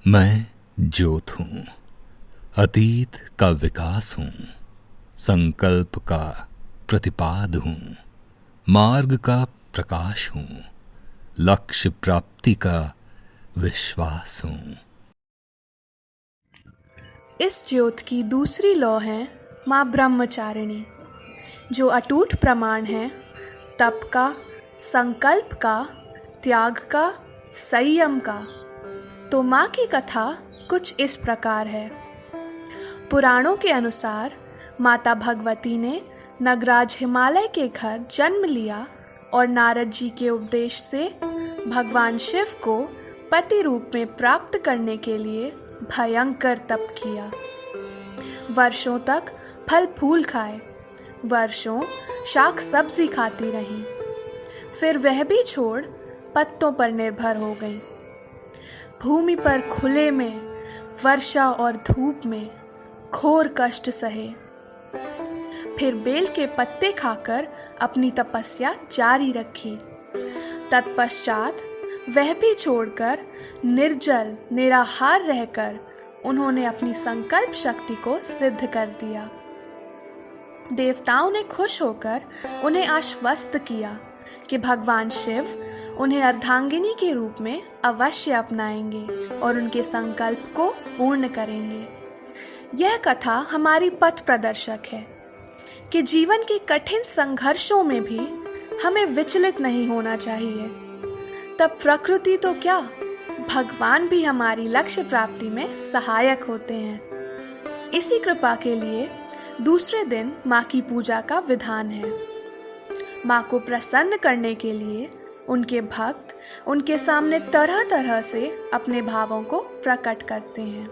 मैं ज्योत हूँ, अतीत का विकास हूँ, संकल्प का प्रतिपाद हूँ, मार्ग का प्रकाश हूँ, लक्ष्य प्राप्ति का विश्वास हूँ। इस ज्योत की दूसरी लौ है माँ ब्रह्मचारिणी, जो अटूट प्रमाण है तप का, संकल्प का, त्याग का, संयम का। तो माँ की कथा कुछ इस प्रकार है। पुराणों के अनुसार माता भगवती ने नगराज हिमालय के घर जन्म लिया और नारद जी के उपदेश से भगवान शिव को पति रूप में प्राप्त करने के लिए भयंकर तप किया। वर्षों तक फल फूल खाए, वर्षों शाक सब्जी खाती रही, फिर वह भी छोड़ पत्तों पर निर्भर हो गई। भूमि पर खुले में, वर्षा और धूप में घोर कष्ट सहे, फिर बेल के पत्ते खाकर अपनी तपस्या जारी रखी। तत्पश्चात वह भी छोड़कर निर्जल निराहार रहकर उन्होंने अपनी संकल्प शक्ति को सिद्ध कर दिया। देवताओं ने खुश होकर उन्हें आश्वस्त किया कि भगवान शिव उन्हें अर्धांगिनी के रूप में अवश्य अपनाएंगे और उनके संकल्प को पूर्ण करेंगे। यह कथा हमारी पथ प्रदर्शक है कि जीवन के कठिन संघर्षों में भी हमें विचलित नहीं होना चाहिए। तब प्रकृति तो क्या, भगवान भी हमारी लक्ष्य प्राप्ति में सहायक होते हैं। इसी कृपा के लिए दूसरे दिन माँ की पूजा का विधान है। माँ को प्रसन्न करने के लिए उनके भक्त उनके सामने तरह तरह से अपने भावों को प्रकट करते हैं।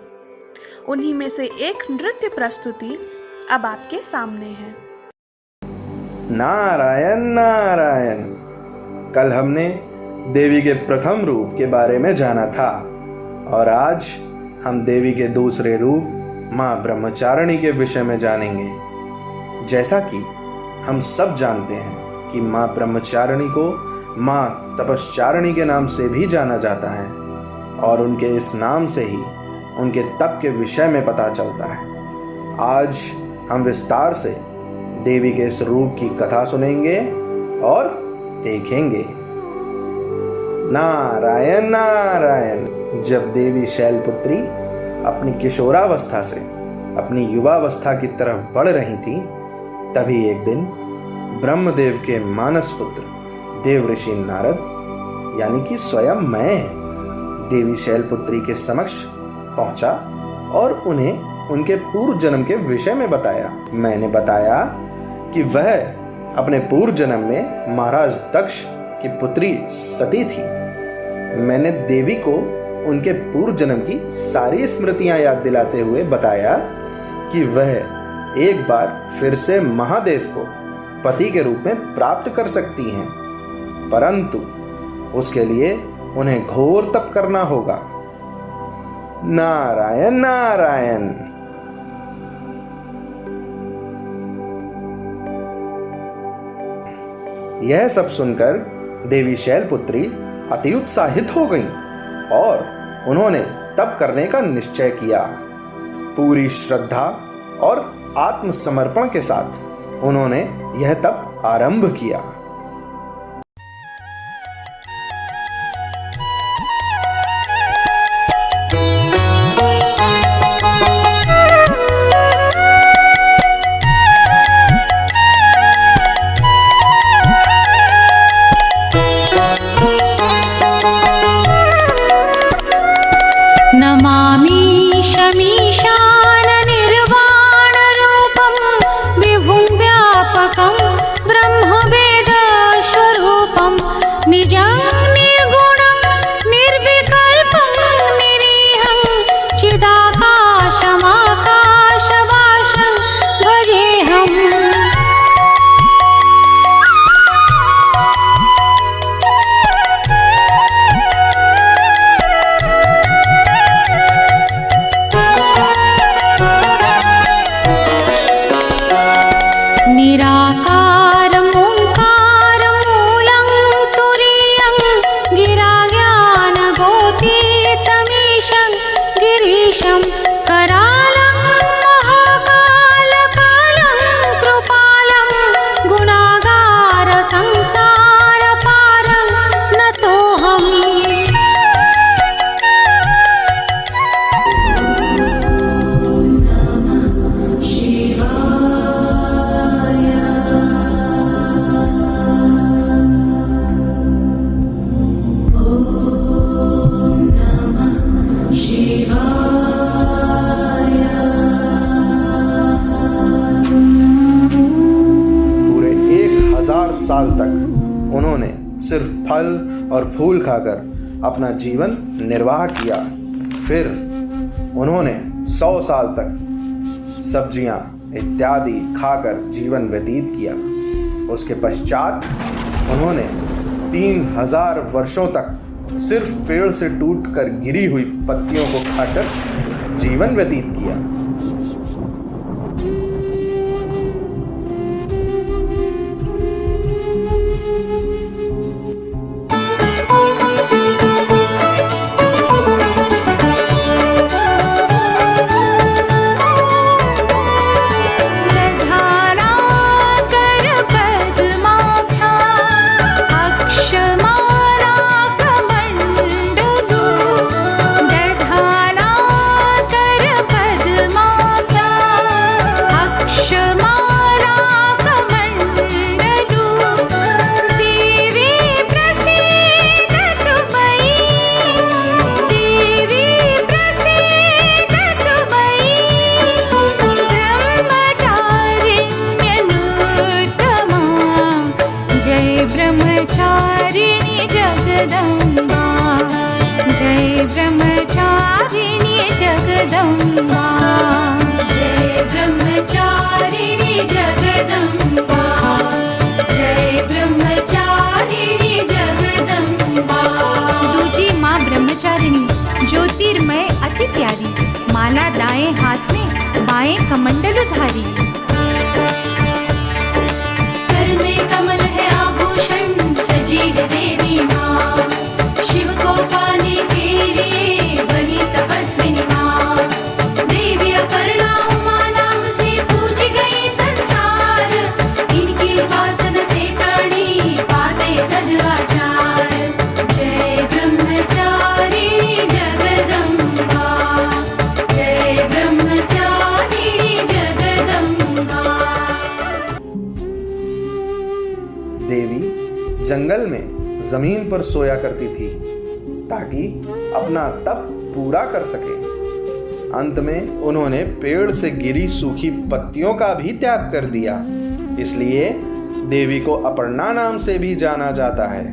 उन्हीं में से एक नृत्य प्रस्तुति अब आपके सामने है। नारायण नारायण। कल हमने देवी के प्रथम रूप के बारे में जाना था और आज हम देवी के दूसरे रूप माँ ब्रह्मचारिणी के विषय में जानेंगे। जैसा कि हम सब जानते हैं कि माँ ब्रह्मचारिणी को माँ तपश्चारिणी के नाम से भी जाना जाता है और उनके इस नाम से ही उनके तप के विषय में पता चलता है। आज हम विस्तार से देवी के इस रूप की कथा सुनेंगे और देखेंगे। नारायण नारायण। जब देवी शैलपुत्री अपनी किशोरावस्था से अपनी युवावस्था की तरफ बढ़ रही थी, तभी एक दिन ब्रह्मदेव के मानस पुत्र देव ऋषि नारद यानी कि स्वयं मैं देवी शैलपुत्री के समक्ष पहुंचा और उन्हें उनके पूर्व जन्म के विषय में बताया। मैंने बताया कि वह अपने पूर्व जन्म में महाराज दक्ष की पुत्री सती थी। मैंने देवी को उनके पूर्व जन्म की सारी स्मृतियां याद दिलाते हुए बताया कि वह एक बार फिर से महादेव को पति के रूप में प्राप्त कर सकती हैं, परंतु उसके लिए उन्हें घोर तप करना होगा। नारायण नारायण। यह सब सुनकर देवी शैलपुत्री अति उत्साहित हो गईं और उन्होंने तप करने का निश्चय किया। पूरी श्रद्धा और आत्मसमर्पण के साथ उन्होंने यह तप आरंभ किया। नमामि शमीशान निर्वाण रूपं विभुं व्यापकं ब्रह्मवेद उन्होंने सिर्फ फल और फूल खाकर अपना जीवन निर्वाह किया। फिर उन्होंने 100 साल तक सब्जियां इत्यादि खाकर जीवन व्यतीत किया। उसके पश्चात उन्होंने 3000 वर्षों तक सिर्फ पेड़ से टूटकर गिरी हुई पत्तियों को खाकर जीवन व्यतीत किया। ज्योतिर्मय अति प्यारी, माला दाएं हाथ में बाएं कमंडल धारी। कर में कमल है आभूषण, सजी है देवी माँ, शिव को पाने के लिए बनी तपस्विनी माँ। देवी अपर्णा उमा नाम से पूजी गई संसार, इनकी उपासना से प्राणी पाते सदाचार। जय ब्रह्मचारिणी जगदम्बा, जय ब्रह्मचारिणी जगदम्बा। देवी जंगल में जमीन पर सोया करती थी ताकि अपना तप पूरा कर सके। अंत में उन्होंने पेड़ से गिरी सूखी पत्तियों का भी त्याग कर दिया, इसलिए देवी को अपर्णा नाम से भी जाना जाता है।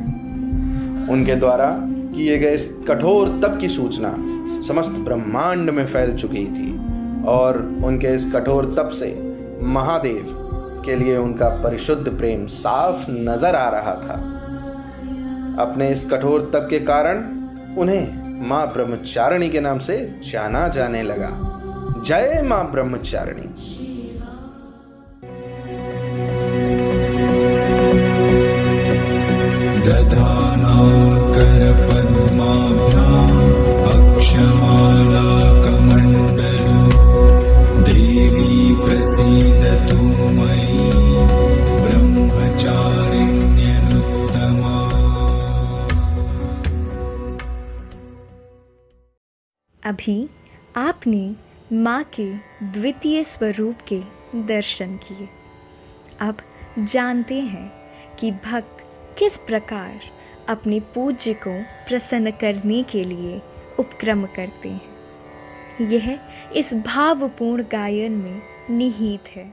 उनके द्वारा किए गए इस कठोर तप की सूचना समस्त ब्रह्मांड में फैल चुकी थी और उनके इस कठोर तप से महादेव के लिए उनका परिशुद्ध प्रेम साफ नजर आ रहा था। अपने इस कठोर तप के कारण उन्हें मां ब्रह्मचारिणी के नाम से जाना जाने लगा। जय मां ब्रह्मचारिणी। अभी आपने माँ के द्वितीय स्वरूप के दर्शन किए। अब जानते हैं कि भक्त किस प्रकार अपने पूज्य को प्रसन्न करने के लिए उपक्रम करते हैं। यह इस भावपूर्ण गायन में निहित है।